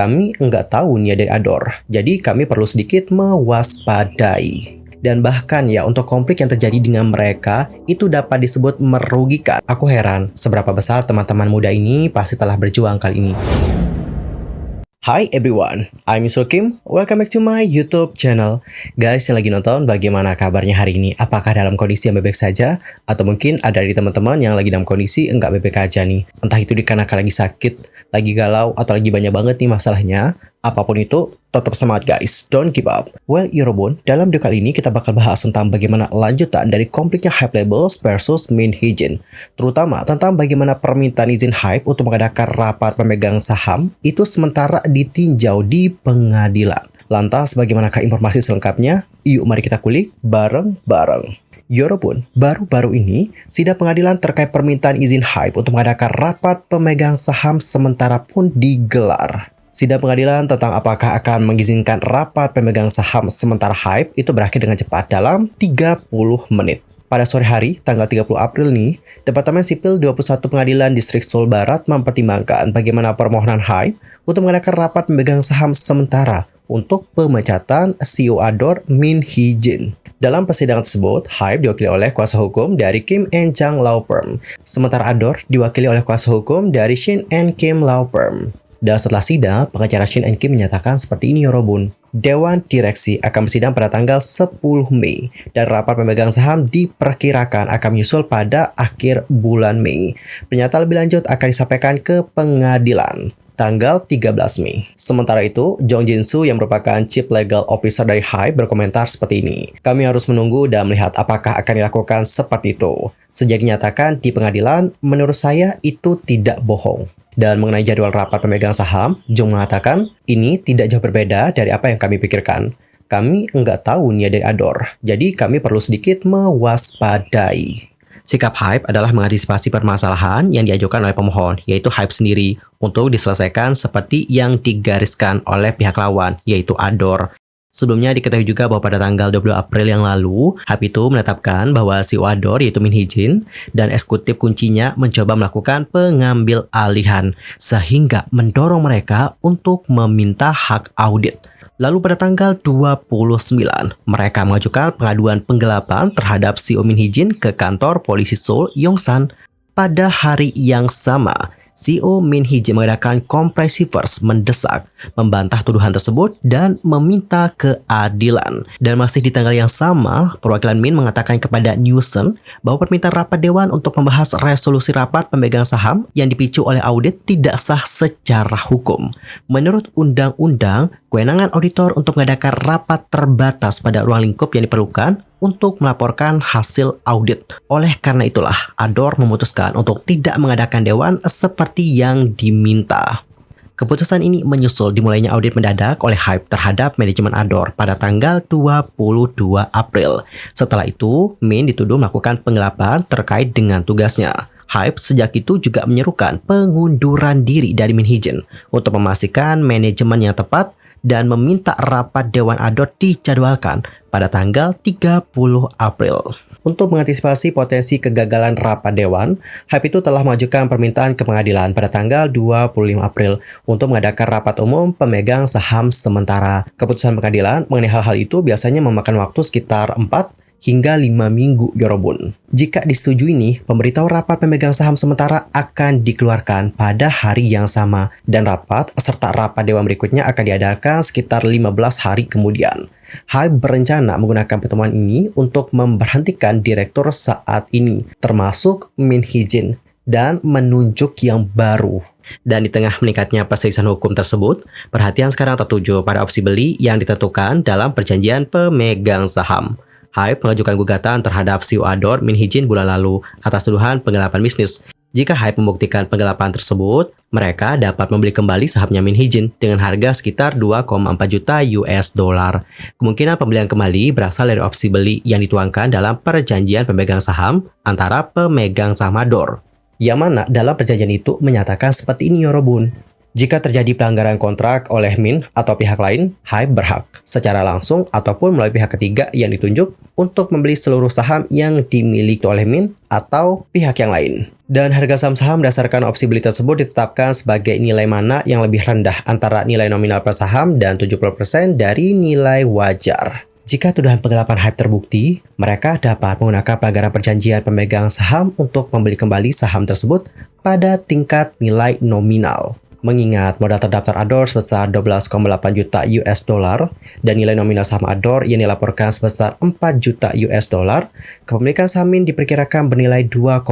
Kami nggak tahu niat dari Ador, jadi kami perlu sedikit mewaspadai. Dan bahkan ya, untuk konflik yang terjadi dengan mereka, itu dapat disebut merugikan. Aku heran, seberapa besar teman-teman muda ini pasti telah berjuang kali ini. Hi everyone, I'm Mr. Kim. Welcome back to my YouTube channel. Guys yang lagi nonton, bagaimana kabarnya hari ini? Apakah dalam kondisi yang baik saja? Atau mungkin ada dari teman-teman yang lagi dalam kondisi enggak baik aja nih? Entah itu dikarenakan lagi sakit, lagi galau, atau lagi banyak banget nih masalahnya. Apapun itu, tetap semangat guys, don't give up. Well, Yorobun, dalam video kali ini kita bakal bahas tentang bagaimana lanjutan dari konfliknya Hype Labels versus Min Hee-jin. Terutama tentang bagaimana permintaan izin Hype untuk mengadakan rapat pemegang saham itu sementara ditinjau di pengadilan. Lantas, bagaimanakah informasi selengkapnya? Yuk mari kita kulik bareng-bareng. Yorobun, baru-baru ini, sidang pengadilan terkait permintaan izin Hype untuk mengadakan rapat pemegang saham sementara pun digelar. Sidang pengadilan tentang apakah akan mengizinkan rapat pemegang saham sementara Hype itu berakhir dengan cepat dalam 30 menit. Pada sore hari, tanggal 30 April nih, Departemen Sipil 21 Pengadilan Distrik Seoul Barat mempertimbangkan bagaimana permohonan Hype untuk mengadakan rapat pemegang saham sementara untuk pemecatan CEO Ador Min Hee-jin. Dalam persidangan tersebut, Hype diwakili oleh kuasa hukum dari Kim and Chang Law Firm, sementara Ador diwakili oleh kuasa hukum dari Shin and Kim Law Firm. Dan setelah sidang, pengacara Shin and Kim menyatakan seperti ini Yorobun. Dewan Direksi akan bersidang pada tanggal 10 Mei dan rapat pemegang saham diperkirakan akan menyusul pada akhir bulan Mei. Pernyataan lebih lanjut akan disampaikan ke pengadilan tanggal 13 Mei. Sementara itu, Jong Jin-soo yang merupakan Chief Legal Officer dari Hype berkomentar seperti ini. Kami harus menunggu dan melihat apakah akan dilakukan seperti itu. Sejak dinyatakan di pengadilan, menurut saya itu tidak bohong. Dan mengenai jadwal rapat pemegang saham, Jong mengatakan, ini tidak jauh berbeda dari apa yang kami pikirkan. Kami nggak tahu niat dari Ador, jadi kami perlu sedikit mewaspadai. Sikap Hype adalah mengantisipasi permasalahan yang diajukan oleh pemohon, yaitu Hype sendiri, untuk diselesaikan seperti yang digariskan oleh pihak lawan, yaitu Ador. Sebelumnya diketahui juga bahwa pada tanggal 20 April yang lalu, Hype itu menetapkan bahwa CEO Ador yaitu Min Hee-jin dan eksekutif kuncinya mencoba melakukan pengambil alihan sehingga mendorong mereka untuk meminta hak audit. Lalu pada tanggal 29, mereka mengajukan pengaduan penggelapan terhadap CEO Min Hee-jin ke kantor polisi Seoul Yongsan. Pada hari yang sama, CEO Min Hee-jin mengadakan kompresivers mendesak, membantah tuduhan tersebut dan meminta keadilan. Dan masih di tanggal yang sama, perwakilan Min mengatakan kepada Newson bahwa permintaan rapat dewan untuk membahas resolusi rapat pemegang saham yang dipicu oleh audit tidak sah secara hukum. Menurut undang-undang, kewenangan auditor untuk mengadakan rapat terbatas pada ruang lingkup yang diperlukan untuk melaporkan hasil audit. Oleh karena itulah, Ador memutuskan untuk tidak mengadakan dewan seperti yang diminta. Keputusan ini menyusul dimulainya audit mendadak oleh Hype terhadap manajemen Ador pada tanggal 22 April. Setelah itu, Min dituduh melakukan penggelapan terkait dengan tugasnya. Hype sejak itu juga menyerukan pengunduran diri dari Min Hee-jin untuk memastikan manajemen yang tepat dan meminta rapat Dewan Ador dijadwalkan pada tanggal 30 April. Untuk mengantisipasi potensi kegagalan rapat Dewan, Hype itu telah mengajukan permintaan ke pengadilan pada tanggal 25 April untuk mengadakan rapat umum pemegang saham sementara. Keputusan pengadilan mengenai hal-hal itu biasanya memakan waktu sekitar 4 hingga 5 minggu Yorobun. Jika disetujui nih, pemberitahuan rapat pemegang saham sementara akan dikeluarkan pada hari yang sama dan rapat serta rapat dewan berikutnya akan diadakan sekitar 15 hari kemudian. Hype berencana menggunakan pertemuan ini untuk memberhentikan direktur saat ini, termasuk Min Hee-jin, dan menunjuk yang baru. Dan di tengah meningkatnya perselisihan hukum tersebut, perhatian sekarang tertuju pada opsi beli yang ditentukan dalam perjanjian pemegang saham. Hype mengajukan gugatan terhadap CEO Ador Min Hee-jin bulan lalu atas tuduhan penggelapan bisnis. Jika Hype membuktikan penggelapan tersebut, mereka dapat membeli kembali sahamnya Min Hee-jin dengan harga sekitar 2,4 juta US dollar. Kemungkinan pembelian kembali berasal dari opsi beli yang dituangkan dalam perjanjian pemegang saham antara pemegang saham Ador. Yang mana dalam perjanjian itu menyatakan seperti ini Yorobun. Jika terjadi pelanggaran kontrak oleh Min atau pihak lain, Hype berhak secara langsung ataupun melalui pihak ketiga yang ditunjuk untuk membeli seluruh saham yang dimiliki oleh Min atau pihak yang lain. Dan harga saham-saham berdasarkan opsi beli tersebut ditetapkan sebagai nilai mana yang lebih rendah antara nilai nominal per saham dan 70% dari nilai wajar. Jika tuduhan penggelapan hype terbukti, mereka dapat menggunakan pelanggaran perjanjian pemegang saham untuk membeli kembali saham tersebut pada tingkat nilai nominal. Mengingat modal terdaftar Ador sebesar 12,8 juta US dollar dan nilai nominal saham Ador yang dilaporkan sebesar 4 juta US dollar, kepemilikan saham Mint diperkirakan bernilai 2,2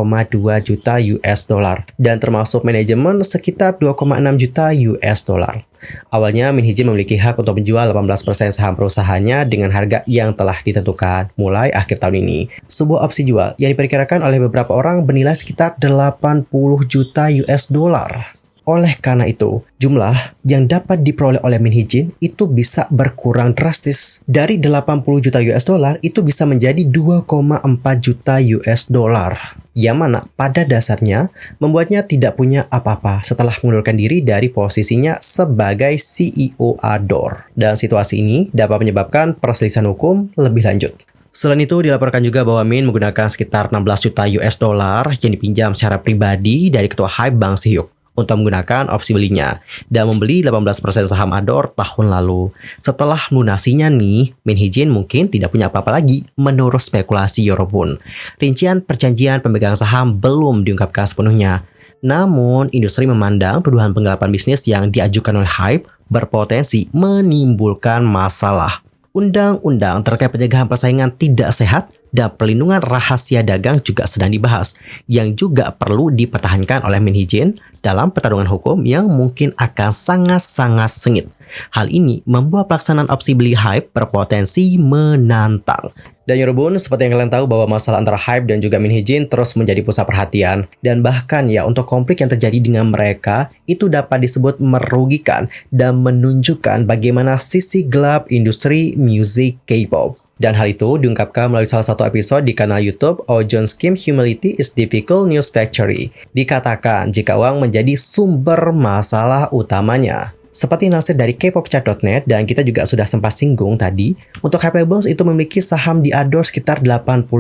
juta US dollar dan termasuk manajemen sekitar 2,6 juta US dollar. Awalnya Min Hee Jin memiliki hak untuk menjual 18% saham perusahaannya dengan harga yang telah ditentukan mulai akhir tahun ini. Sebuah opsi jual yang diperkirakan oleh beberapa orang bernilai sekitar 80 juta US dollar. Oleh karena itu, jumlah yang dapat diperoleh oleh Min Hee Jin itu bisa berkurang drastis. Dari 80 juta US dollar itu bisa menjadi 2,4 juta US dollar. Yang mana pada dasarnya membuatnya tidak punya apa-apa setelah mengundurkan diri dari posisinya sebagai CEO Ador. Dan situasi ini dapat menyebabkan perselisihan hukum lebih lanjut. Selain itu, dilaporkan juga bahwa Min menggunakan sekitar 16 juta US dollar yang dipinjam secara pribadi dari ketua Hype Bang Si-hyuk untuk menggunakan opsi belinya dan membeli 18% saham Ador tahun lalu. Setelah lunasinya nih, Min Hee Jin mungkin tidak punya apa-apa lagi menurut spekulasi Yorobun. Rincian perjanjian pemegang saham belum diungkapkan sepenuhnya. Namun, industri memandang tuduhan penggelapan bisnis yang diajukan oleh Hype berpotensi menimbulkan masalah. Undang-undang terkait pencegahan persaingan tidak sehat dan perlindungan rahasia dagang juga sedang dibahas, yang juga perlu dipertahankan oleh Min Hee Jin dalam pertarungan hukum yang mungkin akan sangat-sangat sengit. Hal ini membuat pelaksanaan opsi beli Hype berpotensi menantang. Dan Yorobun, seperti yang kalian tahu bahwa masalah antara Hype dan juga Min Hee Jin terus menjadi pusat perhatian. Dan bahkan ya, untuk konflik yang terjadi dengan mereka, itu dapat disebut merugikan dan menunjukkan bagaimana sisi gelap industri musik K-pop. Dan hal itu diungkapkan melalui salah satu episode di kanal YouTube Oh John's Kim Humility is Difficult News Factory. Dikatakan jika uang menjadi sumber masalah utamanya. Seperti nasir dari kpopchart.net dan kita juga sudah sempat singgung tadi, untuk Hype Labels itu memiliki saham di Ador sekitar 80%.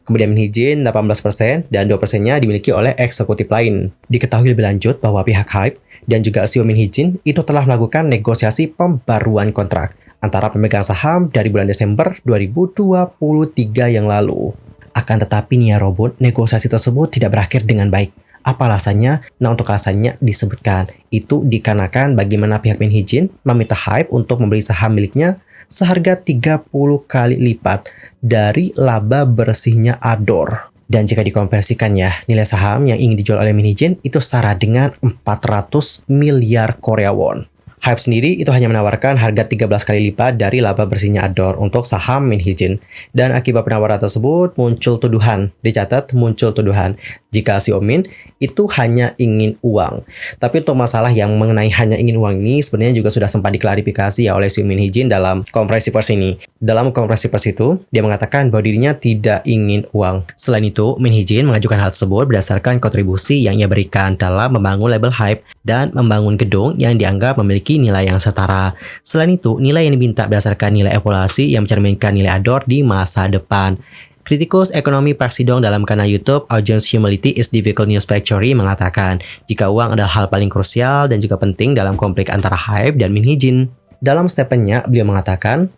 Kemudian Min Hee Jin 18% dan 2%-nya dimiliki oleh eksekutif lain. Diketahui lebih lanjut bahwa pihak Hype dan juga CEO Min Hee Jin itu telah melakukan negosiasi pembaruan kontrak antara pemegang saham dari bulan Desember 2023 yang lalu. Akan tetapi nih ya Robot, negosiasi tersebut tidak berakhir dengan baik. Apa alasannya? Nah, untuk alasannya disebutkan, itu dikarenakan bagaimana pihak Min Hee Jin meminta Hype untuk membeli saham miliknya seharga 30 kali lipat dari laba bersihnya Ador. Dan jika dikonversikan ya, nilai saham yang ingin dijual oleh Min Hee Jin itu setara dengan 400 miliar Korea won. Hype sendiri itu hanya menawarkan harga 13 kali lipat dari laba bersihnya Ador untuk saham Min Hee Jin. Dan akibat penawaran tersebut muncul tuduhan, dicatat muncul tuduhan jika CEO Min itu hanya ingin uang. Tapi untuk masalah yang mengenai hanya ingin uang ini sebenarnya juga sudah sempat diklarifikasi ya oleh CEO Min Hee Jin dalam konferensi pers ini. Dalam konferensi pers itu, dia mengatakan bahwa dirinya tidak ingin uang. Selain itu, Min Hee Jin mengajukan hal tersebut berdasarkan kontribusi yang ia berikan dalam membangun label Hype dan membangun gedung yang dianggap memiliki nilai yang setara. Selain itu, nilai yang diminta berdasarkan nilai evaluasi yang mencerminkan nilai Ador di masa depan. Kritikus ekonomi Park Si-dong dalam kanal YouTube Oh John's Humility is Difficult News Factory mengatakan jika uang adalah hal paling krusial dan juga penting dalam konflik antara Hype dan Min Hee Jin. Dalam statementnya, beliau mengatakan,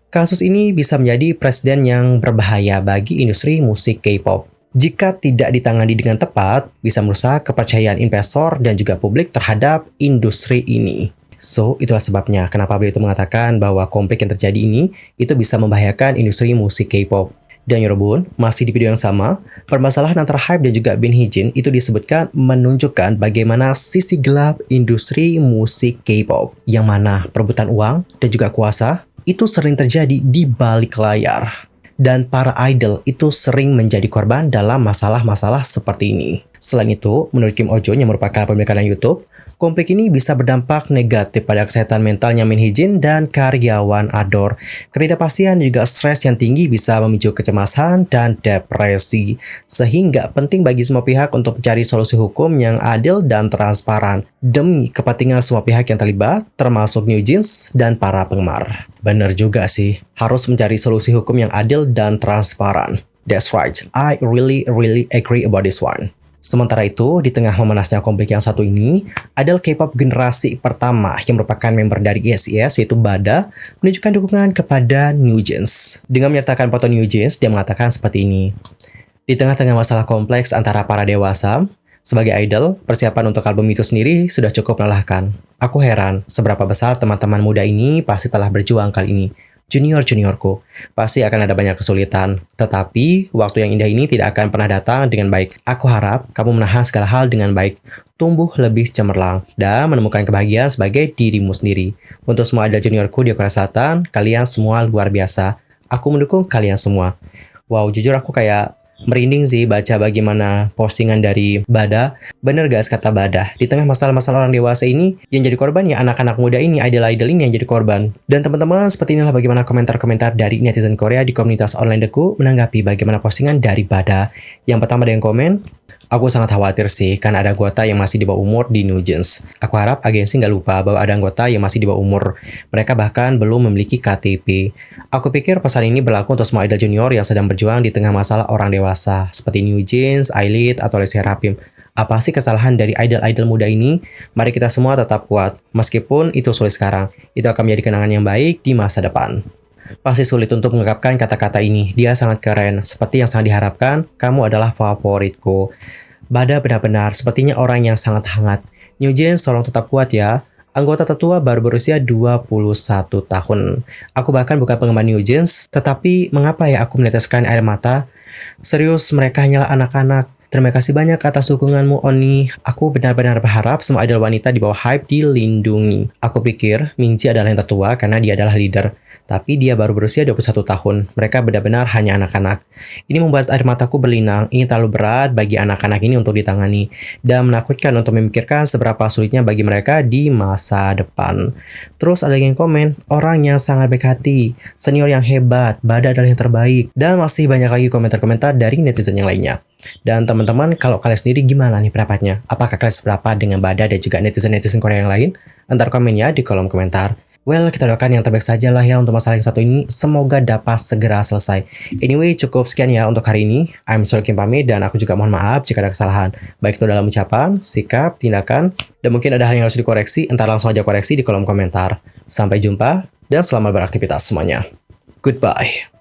kasus ini bisa menjadi presiden yang berbahaya bagi industri musik K-pop. Jika tidak ditangani dengan tepat, bisa merusak kepercayaan investor dan juga publik terhadap industri ini. So, itulah sebabnya kenapa beliau itu mengatakan bahwa konflik yang terjadi ini itu bisa membahayakan industri musik K-pop. Dan Yorobun, masih di video yang sama, permasalahan antara Hype dan juga Min Hee Jin itu disebutkan menunjukkan bagaimana sisi gelap industri musik K-pop, yang mana perebutan uang dan juga kuasa itu sering terjadi di balik layar. Dan para idol itu sering menjadi korban dalam masalah-masalah seperti ini. Selain itu, menurut Kim Oh Joon yang merupakan pemilik kanal YouTube, konflik ini bisa berdampak negatif pada kesehatan mentalnya Min Hee Jin dan karyawan Ador. Ketidakpastian dan juga stres yang tinggi bisa memicu kecemasan dan depresi. Sehingga penting bagi semua pihak untuk mencari solusi hukum yang adil dan transparan demi kepentingan semua pihak yang terlibat, termasuk New Jeans dan para penggemar. Bener juga sih, harus mencari solusi hukum yang adil dan transparan. That's right, I really agree about this one. Sementara itu, di tengah memanasnya konflik yang satu ini, idol K-pop generasi pertama yang merupakan member dari SES yaitu Bada menunjukkan dukungan kepada New Jeans. Dengan menyertakan foto New Jeans, dia mengatakan seperti ini. Di tengah-tengah masalah kompleks antara para dewasa, sebagai idol, persiapan untuk album itu sendiri sudah cukup melelahkan. Aku heran seberapa besar teman-teman muda ini pasti telah berjuang kali ini. Junior-juniorku, pasti akan ada banyak kesulitan. Tetapi, waktu yang indah ini tidak akan pernah datang dengan baik. Aku harap kamu menahan segala hal dengan baik, tumbuh lebih cemerlang, dan menemukan kebahagiaan sebagai dirimu sendiri. Untuk semua idol juniorku di Korea Selatan, kalian semua luar biasa. Aku mendukung kalian semua. Wow, jujur aku kayak merinding sih baca bagaimana postingan dari Bada. Bener guys kata Bada, di tengah masalah-masalah orang dewasa ini, yang jadi korban ya anak-anak muda ini, idol-idol ini yang jadi korban. Dan teman-teman, seperti inilah bagaimana komentar-komentar dari netizen Korea di komunitas online Deku menanggapi bagaimana postingan dari Bada. Yang pertama ada yang komen, aku sangat khawatir sih, kan ada anggota yang masih di bawah umur di New Jeans. Aku harap agensi nggak lupa bahwa ada anggota yang masih di bawah umur. Mereka bahkan belum memiliki KTP. Aku pikir pesan ini berlaku untuk semua idol junior yang sedang berjuang di tengah masalah orang dewasa, seperti New Jeans, I-Lead, atau LE SSERAFIM. Apa sih kesalahan dari idol-idol muda ini? Mari kita semua tetap kuat. Meskipun itu sulit sekarang, itu akan menjadi kenangan yang baik di masa depan. Pasti sulit untuk mengungkapkan kata-kata ini. Dia sangat keren. Seperti yang sangat diharapkan, kamu adalah favoritku. Bada benar-benar sepertinya orang yang sangat hangat. New Jeans, tolong tetap kuat ya. Anggota tertua baru berusia 21 tahun. Aku bahkan bukan penggemar New Jeans, tetapi mengapa ya aku meneteskan air mata? Serius, mereka hanyalah anak-anak. Terima kasih banyak atas dukunganmu, Oni. Aku benar-benar berharap semua idol wanita di bawah hype dilindungi. Aku pikir Mingji adalah yang tertua karena dia adalah leader. Tapi dia baru berusia 21 tahun. Mereka benar-benar hanya anak-anak. Ini membuat air mataku berlinang. Ini terlalu berat bagi anak-anak ini untuk ditangani. Dan menakutkan untuk memikirkan seberapa sulitnya bagi mereka di masa depan. Terus ada yang komen, orang yang sangat baik hati, senior yang hebat, Bada adalah yang terbaik. Dan masih banyak lagi komentar-komentar dari netizen yang lainnya. Dan teman-teman, kalau kalian sendiri gimana nih pendapatnya? Apakah kalian seberapa dengan Bada dan juga netizen-netizen Korea yang lain? Antar komennya di kolom komentar. Well, kita doakan yang terbaik saja lah ya untuk masalah yang satu ini. Semoga dapat segera selesai. Anyway, cukup sekian ya untuk hari ini. I'm Solkin pamit dan aku juga mohon maaf jika ada kesalahan. Baik itu dalam ucapan, sikap, tindakan, dan mungkin ada hal yang harus dikoreksi, entar langsung aja koreksi di kolom komentar. Sampai jumpa dan selamat beraktivitas semuanya. Goodbye.